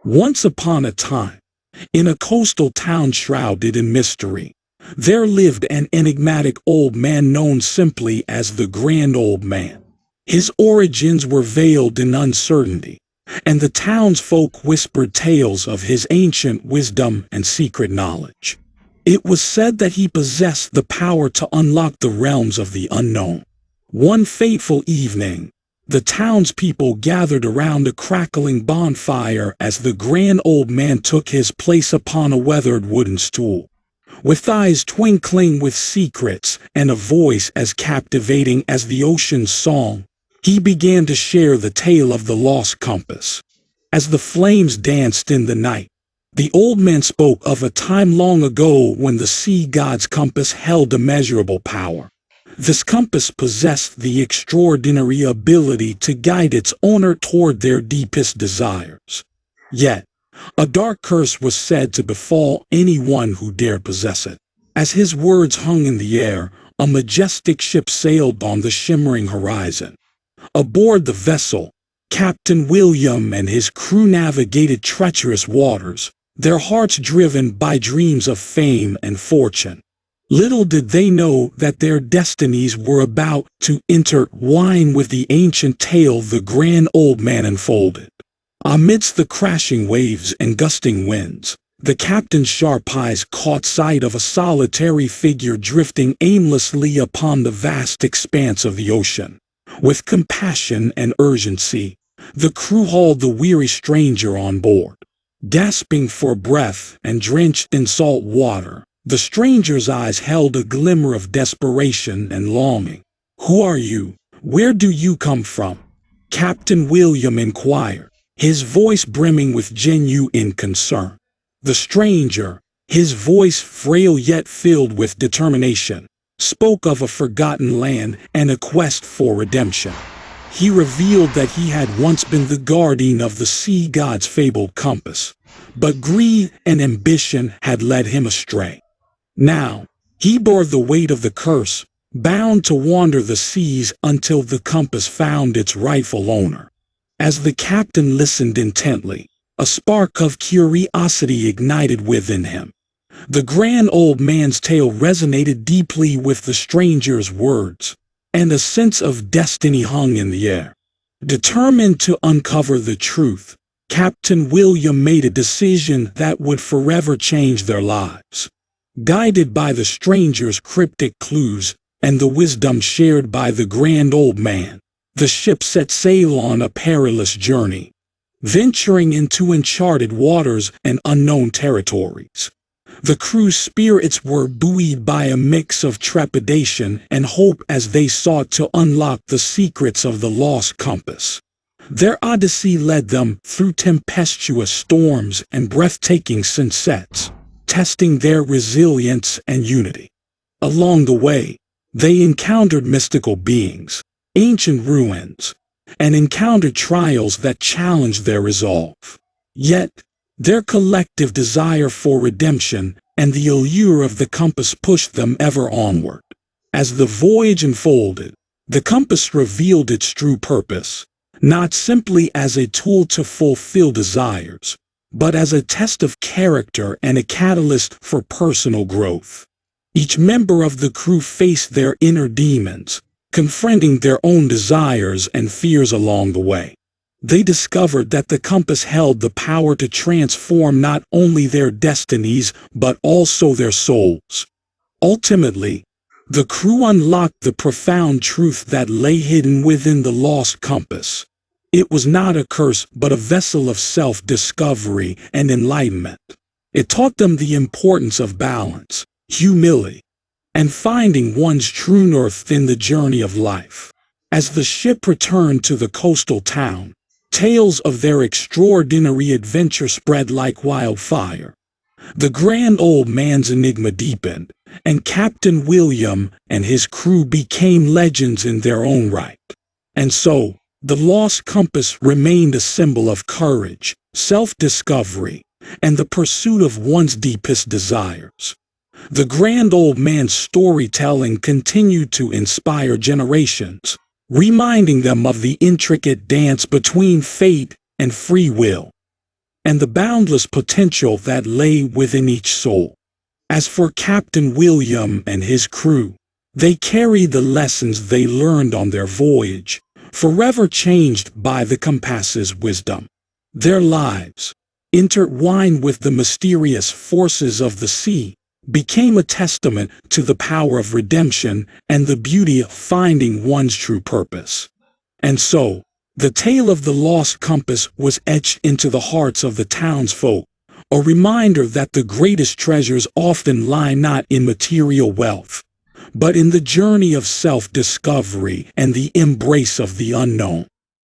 Once upon a time, in a coastal town shrouded in mystery, there lived an enigmatic old man known simply as the Grand Old Man. His origins were veiled in uncertainty, and the townsfolk whispered tales of his ancient wisdom and secret knowledge. It was said that he possessed the power to unlock the realms of the unknown. One fateful evening, the townspeople gathered around a crackling bonfire as the Grand Old Man took his place upon a weathered wooden stool. With eyes twinkling with secrets and a voice as captivating as the ocean's song, he began to share the tale of the lost compass. As the flames danced in the night, the old man spoke of a time long ago when the sea god's compass held immeasurable power. This compass possessed the extraordinary ability to guide its owner toward their deepest desires. Yet, a dark curse was said to befall anyone who dared possess it. As his words hung in the air, a majestic ship sailed on the shimmering horizon. Aboard the vessel, Captain William and his crew navigated treacherous waters, their hearts driven by dreams of fame and fortune. Little did they know that their destinies were about to intertwine with the ancient tale the Grand Old Man unfolded. Amidst the crashing waves and gusting winds, the captain's sharp eyes caught sight of a solitary figure drifting aimlessly upon the vast expanse of the ocean. With compassion and urgency, the crew hauled the weary stranger on board. Gasping for breath and drenched in salt water, the stranger's eyes held a glimmer of desperation and longing. "Who are you? Where do you come from?" Captain William inquired, his voice brimming with genuine concern. The stranger, his voice frail yet filled with determination, spoke of a forgotten land and a quest for redemption. He revealed that he had once been the guardian of the sea god's fabled compass, but greed and ambition had led him astray. Now, he bore the weight of the curse, bound to wander the seas until the compass found its rightful owner. As the captain listened intently, a spark of curiosity ignited within him. The Grand Old Man's tale resonated deeply with the stranger's words, and a sense of destiny hung in the air. Determined to uncover the truth, Captain William made a decision that would forever change their lives. Guided by the stranger's cryptic clues and the wisdom shared by the Grand Old Man, the ship set sail on a perilous journey, venturing into uncharted waters and unknown territories. The crew's spirits were buoyed by a mix of trepidation and hope as they sought to unlock the secrets of the lost compass. Their odyssey led them through tempestuous storms and breathtaking sunsets, testing their resilience and unity. Along the way, they encountered mystical beings, ancient ruins, and encountered trials that challenged their resolve. Yet, their collective desire for redemption and the allure of the compass pushed them ever onward. As the voyage unfolded, the compass revealed its true purpose, not simply as a tool to fulfill desires, but as a test of character and a catalyst for personal growth. Each member of the crew faced their inner demons, confronting their own desires and fears along the way. They discovered that the compass held the power to transform not only their destinies but also their souls. Ultimately, the crew unlocked the profound truth that lay hidden within the lost compass. It was not a curse but a vessel of self-discovery and enlightenment. It taught them the importance of balance, humility, and finding one's true north in the journey of life. As the ship returned to the coastal town, tales of their extraordinary adventure spread like wildfire. The Grand Old Man's enigma deepened, and Captain William and his crew became legends in their own right. And so, the lost compass remained a symbol of courage, self-discovery, and the pursuit of one's deepest desires. The Grand Old Man's storytelling continued to inspire generations, reminding them of the intricate dance between fate and free will. and the boundless potential that lay within each soul. As for Captain William and his crew, they carry the lessons they learned on their voyage, forever changed by the compass's wisdom. Their lives, intertwined with the mysterious forces of the sea, became a testament to the power of redemption and the beauty of finding one's true purpose. And so, the tale of the lost compass was etched into the hearts of the townsfolk, a reminder that the greatest treasures often lie not in material wealth, but in the journey of self-discovery and the embrace of the unknown.